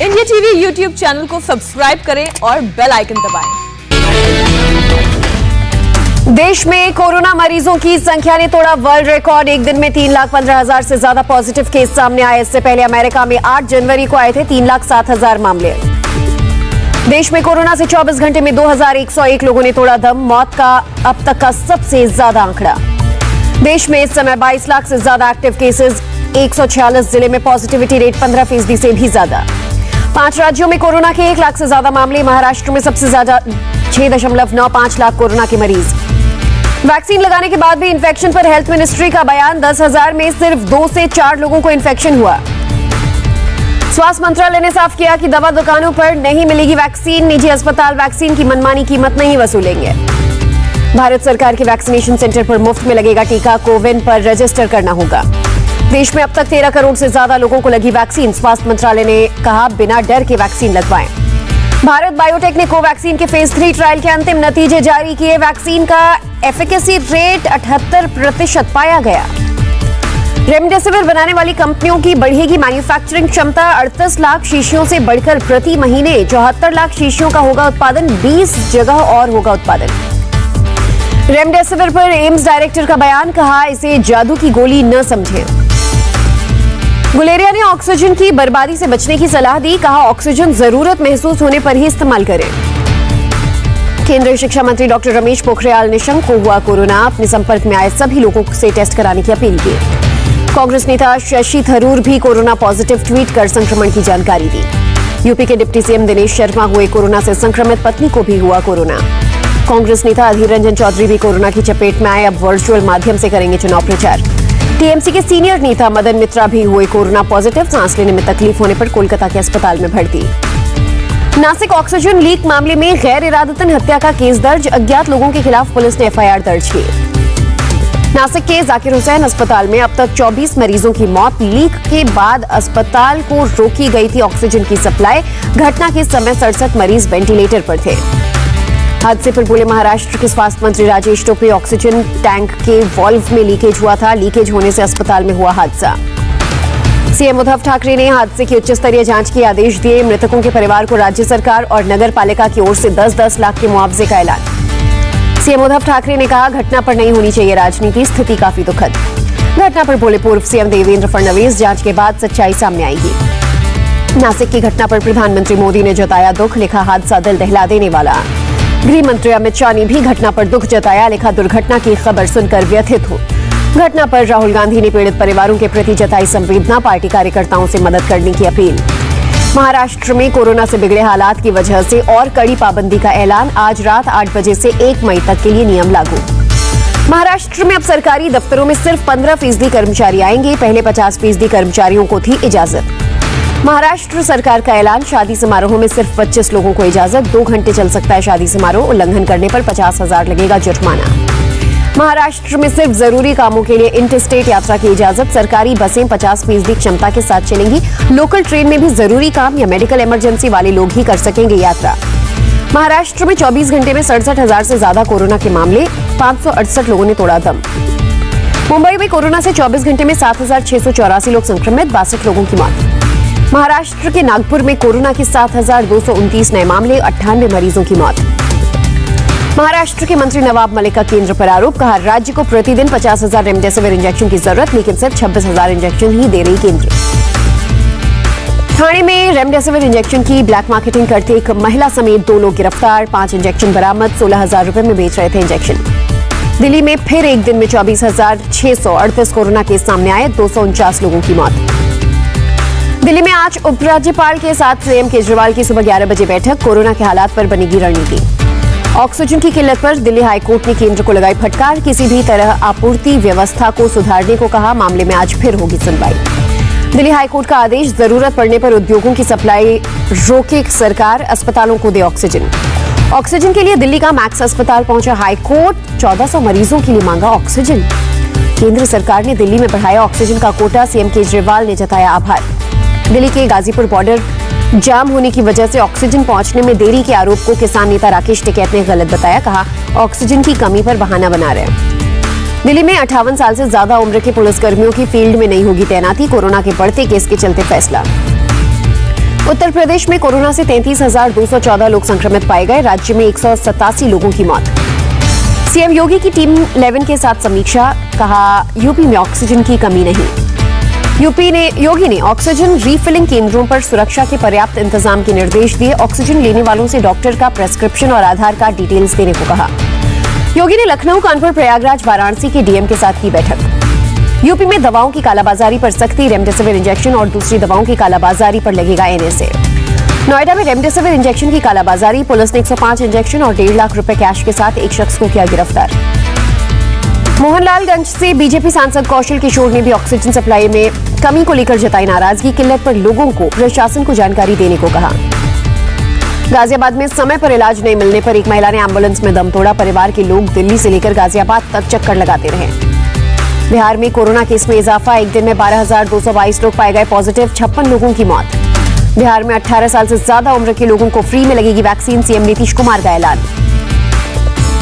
India TV YouTube channel को subscribe करें और बेल आइकन दबाएं। देश में कोरोना मरीजों की संख्या ने तोड़ा वर्ल्ड रिकॉर्ड। एक दिन में 3,15,000 से ज्यादा पॉजिटिव केस सामने आए। इससे पहले अमेरिका में 8 जनवरी को आए थे 3,07,000 मामले। देश में कोरोना से 24 घंटे में 2,101 लोगों ने तोड़ा दम। मौत का अब तक का सबसे ज्यादा आंकड़ा। देश में इस समय 22 लाख से ज्यादा एक्टिव केसेस। 146 जिले में पॉजिटिविटी रेट 15% से भी ज्यादा। 5 राज्यों में कोरोना के 1 लाख से ज्यादा मामले। महाराष्ट्र में सबसे ज्यादा 6.95 लाख कोरोना के मरीज। वैक्सीन लगाने के बाद भी इन्फेक्शन पर हेल्थ मिनिस्ट्री का बयान। 10,000 में सिर्फ 2 से 4 लोगों को इन्फेक्शन हुआ। स्वास्थ्य मंत्रालय ने साफ किया कि दवा दुकानों पर नहीं मिलेगी वैक्सीन। निजी अस्पताल वैक्सीन की मनमानी कीमत नहीं वसूलेंगे। भारत सरकार के वैक्सीनेशन सेंटर पर मुफ्त में लगेगा टीका। कोविन पर रजिस्टर करना होगा। देश में अब तक 13 करोड़ से ज्यादा लोगों को लगी वैक्सीन। स्वास्थ्य मंत्रालय ने कहा बिना डर के वैक्सीन लगवाएं। भारत बायोटेक ने कोवैक्सीन के फेज 3 ट्रायल के अंतिम नतीजे जारी किए। वैक्सीन का एफिकेसी रेट 78% पाया गया। रेमडेसिविर बनाने वाली कंपनियों की बढ़ेगी मैन्युफैक्चरिंग क्षमता। 38 लाख शीशियों से बढ़कर प्रति महीने 74 लाख शीशियों का होगा उत्पादन। 20 जगह और होगा उत्पादन। रेमडेसिविर पर एम्स डायरेक्टर का बयान। कहा इसे जादू की गोली न समझें। गुलेरिया ने ऑक्सीजन की बर्बादी से बचने की सलाह दी। कहा ऑक्सीजन जरूरत महसूस होने पर ही इस्तेमाल करें। केंद्रीय शिक्षा मंत्री डॉक्टर रमेश पोखरियाल निशंक को हुआ कोरोना। अपने संपर्क में आए सभी लोगों से टेस्ट कराने की अपील की। कांग्रेस नेता शशि थरूर भी कोरोना पॉजिटिव ट्वीट कर संक्रमण की जानकारी दी। यूपी के डिप्टी सीएम दिनेश शर्मा हुए कोरोना से संक्रमित। पत्नी को भी हुआ कोरोना। कांग्रेस नेता अधीर रंजन चौधरी भी कोरोना की चपेट में आए। अब वर्चुअल माध्यम से करेंगे चुनाव प्रचार। टीएमसी के सीनियर नेता मदन मित्रा भी हुए कोरोना पॉजिटिव। सांस लेने में तकलीफ होने पर कोलकाता के अस्पताल में भर्ती। नासिक ऑक्सीजन लीक मामले में गैर इरादतन हत्या का केस दर्ज। अज्ञात लोगों के खिलाफ पुलिस ने एफआईआर दर्ज की। नासिक के जाकिर हुसैन अस्पताल में अब तक 24 मरीजों की मौत। लीक के बाद अस्पताल को रोकी गई थी ऑक्सीजन की सप्लाई। घटना के समय 67 मरीज वेंटिलेटर पर थे। हादसे पर बोले महाराष्ट्र के स्वास्थ्य मंत्री राजेश टोपे। ऑक्सीजन टैंक के वॉल्व में लीकेज हुआ था। लीकेज होने से अस्पताल में हुआ हादसा। सीएम उद्धव ठाकरे ने हादसे की उच्च स्तरीय जांच के आदेश दिए। मृतकों के परिवार को राज्य सरकार और नगर पालिका की ओर से 10-10 लाख के मुआवजे का ऐलान। सीएम उद्धव ठाकरे ने कहा घटना पर नहीं होनी चाहिए राजनीति। स्थिति काफी दुखद। घटना पर बोले पूर्व सीएम देवेंद्र फडणवीस। जांच के बाद सच्चाई सामने आएगी। नासिक की घटना पर प्रधानमंत्री मोदी ने जताया दुख। लिखा हादसा दिल दहला देने वाला। गृह मंत्री अमित शाह ने भी घटना पर दुख जताया। लिखा दुर्घटना की खबर सुनकर व्यथित हूं। घटना पर राहुल गांधी ने पीड़ित परिवारों के प्रति जताई संवेदना। पार्टी कार्यकर्ताओं से मदद करने की अपील। महाराष्ट्र में कोरोना से बिगड़े हालात की वजह से और कड़ी पाबंदी का ऐलान। आज रात 8 बजे से 1 मई तक के लिए नियम लागू। महाराष्ट्र में अब सरकारी दफ्तरों में सिर्फ 15% कर्मचारी आएंगे। पहले 50% कर्मचारियों को थी इजाजत। महाराष्ट्र सरकार का ऐलान। शादी समारोह में सिर्फ 25 लोगों को इजाजत। 2 घंटे चल सकता है शादी समारोह। उल्लंघन करने पर 50,000 लगेगा जुर्माना। महाराष्ट्र में सिर्फ जरूरी कामों के लिए इंटरस्टेट यात्रा की इजाजत। सरकारी बसें 50% क्षमता के साथ चलेंगी। लोकल ट्रेन में भी जरूरी काम या मेडिकल इमरजेंसी वाले लोग ही कर सकेंगे यात्रा। महाराष्ट्र में 24 घंटे में 67,000 से ज्यादा कोरोना के मामले। 568 लोगों ने तोड़ा दम। मुंबई में कोरोना से 24 घंटे में 7,684 लोग संक्रमित। 62 लोगों की मौत। महाराष्ट्र के नागपुर में कोरोना के 7,229 नए मामले। 98 मरीजों की मौत। महाराष्ट्र के मंत्री नवाब मलिक का केंद्र पर आरोप। कहा राज्य को प्रतिदिन 50,000 रेमडेसिविर इंजेक्शन की जरूरत, लेकिन सिर्फ 26,000 इंजेक्शन ही दे रही केंद्र। ठाणे में रेमडेसिविर इंजेक्शन की ब्लैक मार्केटिंग करते एक महिला समेत 2 लोग गिरफ्तार। 5 इंजेक्शन बरामद। 16,000 रुपए में बेच रहे थे इंजेक्शन। दिल्ली में फिर एक दिन में 24,638 कोरोना केस सामने आए। 249 लोगों की मौत। दिल्ली में आज उपराज्यपाल के साथ सीएम केजरीवाल की सुबह 11 बजे बैठक। कोरोना के हालात पर बनेगी रणनीति। ऑक्सीजन की किल्लत पर दिल्ली हाईकोर्ट ने केंद्र को लगाई फटकार। किसी भी तरह आपूर्ति व्यवस्था को सुधारने को कहा। मामले में आज फिर होगी सुनवाई। दिल्ली हाईकोर्ट का आदेश। जरूरत पड़ने पर उद्योगों की सप्लाई रोके सरकार। अस्पतालों को दे ऑक्सीजन। ऑक्सीजन के लिए दिल्ली का मैक्स अस्पताल पहुंचा हाईकोर्ट। 1400 मरीजों के लिए मांगा ऑक्सीजन। केंद्र सरकार ने दिल्ली में बढ़ाया ऑक्सीजन का कोटा। सीएम केजरीवाल ने जताया आभार। दिल्ली के गाजीपुर बॉर्डर जाम होने की वजह से ऑक्सीजन पहुंचने में देरी के आरोप को किसान नेता राकेश टिकैत ने गलत बताया। कहा ऑक्सीजन की कमी पर बहाना बना रहे हैं। दिल्ली में 58 साल से ज्यादा उम्र के पुलिसकर्मियों की फील्ड में नहीं होगी तैनाती। कोरोना के बढ़ते केस के चलते फैसला। उत्तर प्रदेश में कोरोना से 33,214 लोग संक्रमित पाए गए। राज्य में 187 लोगों की मौत। सीएम योगी की टीम 11 के साथ समीक्षा, कहा यूपी में ऑक्सीजन की कमी नहीं। योगी ने ऑक्सीजन रीफिलिंग केंद्रों पर सुरक्षा के पर्याप्त इंतजाम के निर्देश दिए। ऑक्सीजन लेने वालों से डॉक्टर का प्रेस्क्रिप्शन और आधार कार्ड डिटेल्स देने को कहा। योगी ने लखनऊ, कानपुर, प्रयागराज, वाराणसी के डीएम के साथ की बैठक। यूपी में दवाओं की कालाबाजारी पर सख्ती, रेमडेसिविर इंजेक्शन और दूसरी दवाओं की कालाबाजारी पर लगेगा एनएसए। नोएडा में रेमडेसिविर इंजेक्शन की कालाबाजारी, पुलिस ने 105 इंजेक्शन और 1.5 लाख रुपए कैश के साथ एक शख्स को किया गिरफ्तार। मोहनलालगंज से बीजेपी सांसद कौशल किशोर ने भी ऑक्सीजन सप्लाई में कमी को लेकर जताई नाराजगी। किल्लत पर लोगों को प्रशासन को जानकारी देने को कहा। गाजियाबाद में समय पर इलाज नहीं मिलने पर एक महिला ने एम्बुलेंस में दम तोड़ा। परिवार के लोग दिल्ली से लेकर गाजियाबाद तक चक्कर लगाते रहे। बिहार में कोरोना केस में इजाफा, एक दिन में 12,222 लोग पाए गए पॉजिटिव, 56 लोगों की मौत। बिहार में 18 साल से ज्यादा उम्र के लोगों को फ्री में लगेगी वैक्सीन, सीएम नीतीश कुमार का ऐलान।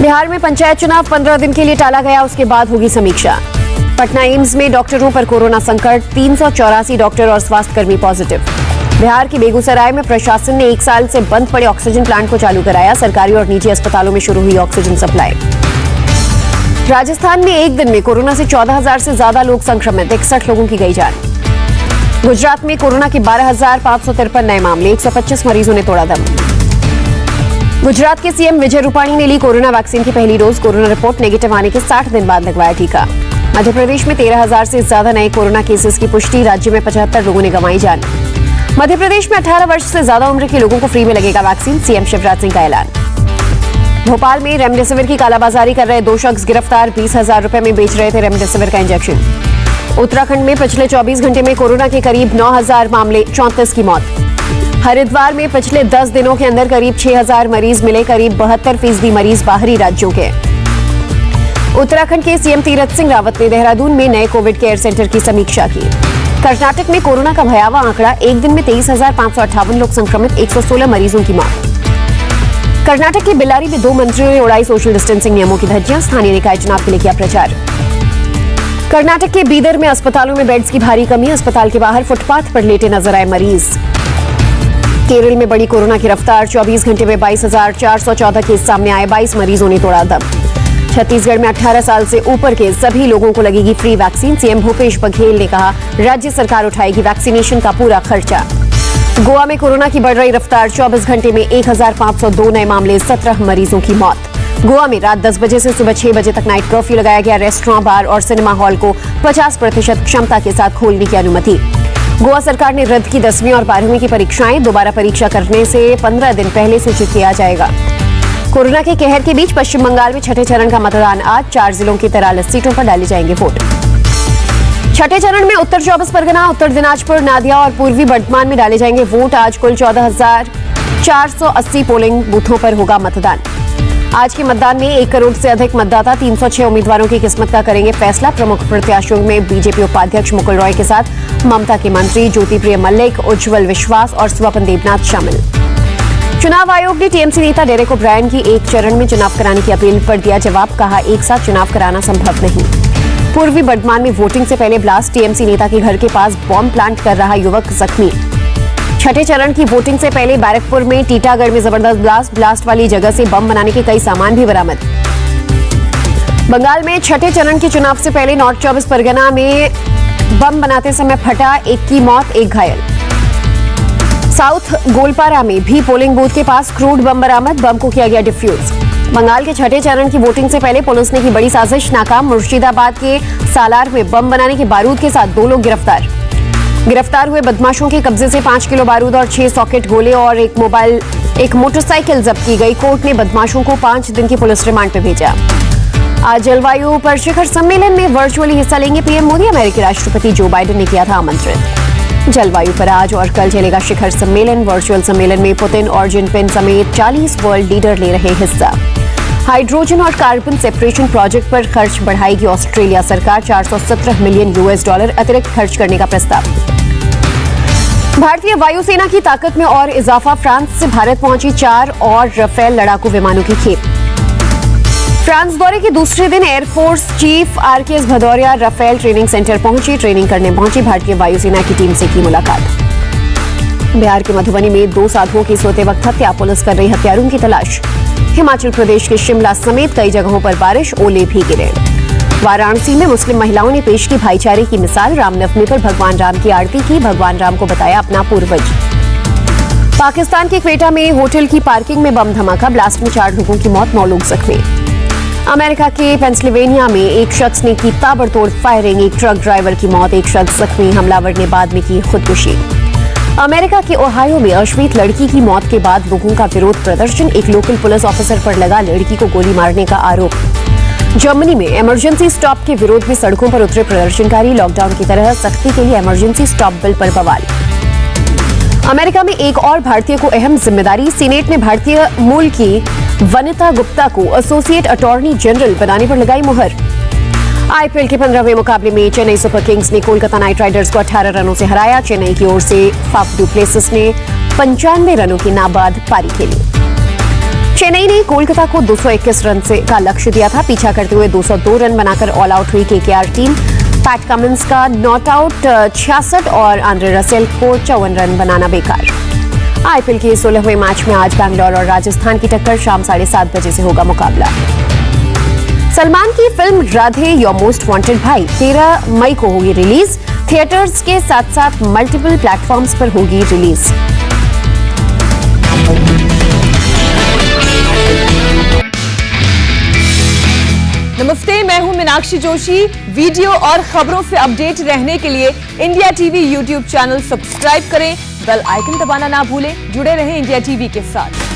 बिहार में पंचायत चुनाव 15 दिन के लिए टाला गया, उसके बाद होगी समीक्षा। पटना एम्स में डॉक्टरों पर कोरोना संकट, 384 डॉक्टर और स्वास्थ्यकर्मी पॉजिटिव। बिहार के बेगूसराय में प्रशासन ने 1 साल से बंद पड़े ऑक्सीजन प्लांट को चालू कराया। सरकारी और निजी अस्पतालों में शुरू हुई ऑक्सीजन सप्लाई। राजस्थान में एक दिन में कोरोना से 14,000 से ज्यादा लोग संक्रमित, 61 लोगों की गई जान। गुजरात में कोरोना के 12,553 नए मामले, 125 मरीजों ने तोड़ा दम। गुजरात के सीएम विजय रूपाणी ने ली कोरोना वैक्सीन की पहली डोज। कोरोना रिपोर्ट नेगेटिव आने के 60 दिन बाद लगवाया टीका। मध्य प्रदेश में 13,000 से ज्यादा नए कोरोना केसेस की पुष्टि, राज्य में 75 लोगों ने गंवाई जान। मध्य प्रदेश में 18 वर्ष से ज्यादा उम्र के लोगों को फ्री में लगेगा वैक्सीन, सीएम शिवराज सिंह का ऐलान। भोपाल में रेमडेसिविर की कालाबाजारी कर रहे 2 शख्स गिरफ्तार, 20,000 रुपए में बेच रहे थे रेमडेसिविर का इंजेक्शन। उत्तराखंड में पिछले 24 घंटे में कोरोना के करीब 9,000 मामले, 34 की मौत। हरिद्वार में पिछले 10 दिनों के अंदर करीब 6,000 मरीज मिले, करीब 72% मरीज बाहरी राज्यों के। उत्तराखंड के सीएम तीरथ सिंह रावत ने देहरादून में नए कोविड केयर सेंटर की समीक्षा की। कर्नाटक में कोरोना का भयावह आंकड़ा, एक दिन में 23,558 लोग संक्रमित, 116 मरीजों की मौत। कर्नाटक के बेल्लारी में 2 मंत्रियों ने उड़ाई सोशल डिस्टेंसिंग नियमों की धज्जियां, स्थानीय निकाय चुनाव के लिए किया प्रचार। कर्नाटक के बीदर में अस्पतालों में बेड्स की भारी कमी, अस्पताल के बाहर फुटपाथ पर लेटे नजर आए मरीज। केरल में बड़ी कोरोना की रफ्तार, 24 घंटे में 22,414 केस सामने आए, 22 मरीजों ने तोड़ा दम। छत्तीसगढ़ में 18 साल से ऊपर के सभी लोगों को लगेगी free vaccine, CM Bhupesh Baghel ने कहा राज्य सरकार उठाएगी वैक्सीनेशन का पूरा खर्चा। गोवा में कोरोना की बढ़ रही रफ्तार, 24 घंटे में 1,502 नए मामले, 17 मरीजों की मौत। गोवा में रात 10 बजे से सुबह 6 बजे तक नाइट कर्फ्यू लगाया गया। रेस्टोरेंट, बार और सिनेमा हॉल को 50% क्षमता के साथ खोलने की अनुमति। गोवा सरकार ने रद्द की 10वीं और 12वीं की परीक्षाएं, दोबारा परीक्षा करने से 15 दिन पहले सूचित किया जाएगा। कोरोना के कहर के बीच पश्चिम बंगाल में छठे चरण का मतदान आज, 4 जिलों की 43 सीटों पर डाले जाएंगे वोट। छठे चरण में उत्तर 24 परगना, उत्तर दिनाजपुर, नादिया और पूर्वी बर्धमान में डाले जाएंगे वोट। आज कुल 14,480 पोलिंग बूथों पर होगा मतदान। आज के मतदान में 1 करोड़ से अधिक मतदाता 306 उम्मीदवारों की किस्मत का करेंगे फैसला। प्रमुख प्रत्याशियों में बीजेपी उपाध्यक्ष मुकुल रॉय के साथ ममता के मंत्री ज्योतिप्रिय मल्लिक, उज्जवल विश्वास और स्वपन देवनाथ शामिल। चुनाव आयोग ने टीएमसी नेता डेरेक ओब्रायन की एक चरण में चुनाव कराने की अपील पर दिया जवाब, कहा एक साथ चुनाव कराना संभव नहीं। पूर्वी बर्धमान में वोटिंग से पहले ब्लास्ट, टीएमसी नेता के घर के पास बॉम्ब प्लांट कर रहा युवक जख्मी। छठे चरण की वोटिंग से पहले बैरकपुर में टीटागढ़ में जबरदस्त ब्लास्ट वाली जगह से बम बनाने के कई सामान भी बरामद। बंगाल में छठे चरण के चुनाव से पहले नॉर्थ 24 परगना में बम बनाते समय फटा, 1 की मौत, 1 घायल। साउथ गोलपारा में भी पोलिंग बूथ के पास क्रूड बम बरामद, बम को किया गया डिफ्यूज। बंगाल के छठे चरण की वोटिंग से पहले पुलिस ने की बड़ी साजिश नाकाम, मुर्शिदाबाद के सालार में बम बनाने के बारूद के साथ 2 लोग गिरफ्तार। गिरफ्तार हुए बदमाशों के कब्जे से 5 किलो बारूद और 6 सॉकेट गोले और एक मोटरसाइकिल जब्त की गई। कोर्ट ने बदमाशों को 5 दिन की पुलिस रिमांड पर भेजा। आज जलवायु पर शिखर सम्मेलन में वर्चुअली हिस्सा लेंगे पीएम मोदी, अमेरिकी राष्ट्रपति जो बाइडेन ने किया था आमंत्रित। जलवायु पर आज और कल चलेगा शिखर सम्मेलन। वर्चुअल सम्मेलन में पुतिन और जिनपिंग समेत 40 वर्ल्ड लीडर ले रहे हिस्सा। हाइड्रोजन और कार्बन सेपरेशन प्रोजेक्ट पर खर्च बढ़ाएगी ऑस्ट्रेलिया सरकार, $417 मिलियन अतिरिक्त खर्च करने का प्रस्ताव। भारतीय वायुसेना की ताकत में और इजाफा, फ्रांस से भारत पहुंची 4 और राफेल लड़ाकू विमानों की खेप। फ्रांस दौरे के दूसरे दिन air force chief RKS Bhadauria Rafale training centre पहुंची, ट्रेनिंग करने पहुंची भारतीय वायुसेना की टीम से की मुलाकात। बिहार के मधुबनी में 2 साधुओं की सोते वक्त हत्या, पुलिस कर रही हत्यारों की तलाश। हिमाचल प्रदेश के शिमला समेत कई जगहों पर बारिश, ओले भी गिरे। वाराणसी में मुस्लिम महिलाओं ने पेश की भाईचारे की मिसाल, रामनवमी पर भगवान राम की आरती की, भगवान राम को बताया अपना पूर्वज। पाकिस्तान के क्वेटा में होटल की पार्किंग में बम धमाका, ब्लास्ट में 4 लोगों की मौत, 9 लोग जख्मी। अमेरिका के पेंसिल्वेनिया में एक शख्स ने की ताबड़तोड़ फायरिंग, एक ट्रक ड्राइवर की मौत, एक शख्स जख्मी, हमलावर ने बाद में की खुदकुशी। अमेरिका के ओहायो में अश्वेत लड़की की मौत के बाद लोगों का विरोध प्रदर्शन, एक लोकल पुलिस ऑफिसर पर लगा लड़की को गोली मारने का आरोप। जर्मनी में इमरजेंसी स्टॉप के विरोध में सड़कों पर उतरे प्रदर्शनकारी, लॉकडाउन की तरह सख्ती के लिए इमरजेंसी स्टॉप बिल पर बवाल। अमेरिका में एक और भारतीय को अहम जिम्मेदारी, सीनेट ने भारतीय मूल की वनिता गुप्ता को एसोसिएट अटॉर्नी जनरल बनाने पर लगाई मुहर। आईपीएल के 15वें मुकाबले में चेन्नई सुपर किंग्स ने कोलकाता नाइट राइडर्स को 18 रनों से हराया। चेन्नई की ओर से फाफ डू प्लेसिस ने 95 रनों की नाबाद पारी खेली। चेन्नई ने कोलकाता को 221 रन से का लक्ष्य दिया था, पीछा करते हुए 202 रन बनाकर ऑल आउट हुई केकेआर टीम। पैट कमिंस का नॉट आउट 66 और आंद्रे रसेल को 54 रन बनाना बेकार। आईपीएल के 16वें मैच में आज बैंगलोर और राजस्थान की टक्कर, शाम 7:30 बजे से होगा मुकाबला। सलमान की film Radhe your most wanted भाई 13 मई को होगी रिलीज, थिएटर्स के साथ साथ मल्टीपल प्लेटफॉर्म्स पर होगी रिलीज। नमस्ते, मैं हूं मीनाक्षी जोशी। वीडियो और खबरों से अपडेट रहने के लिए India TV YouTube channel subscribe करें, बेल आइकन दबाना ना भूलें। जुड़े रहें इंडिया टीवी के साथ।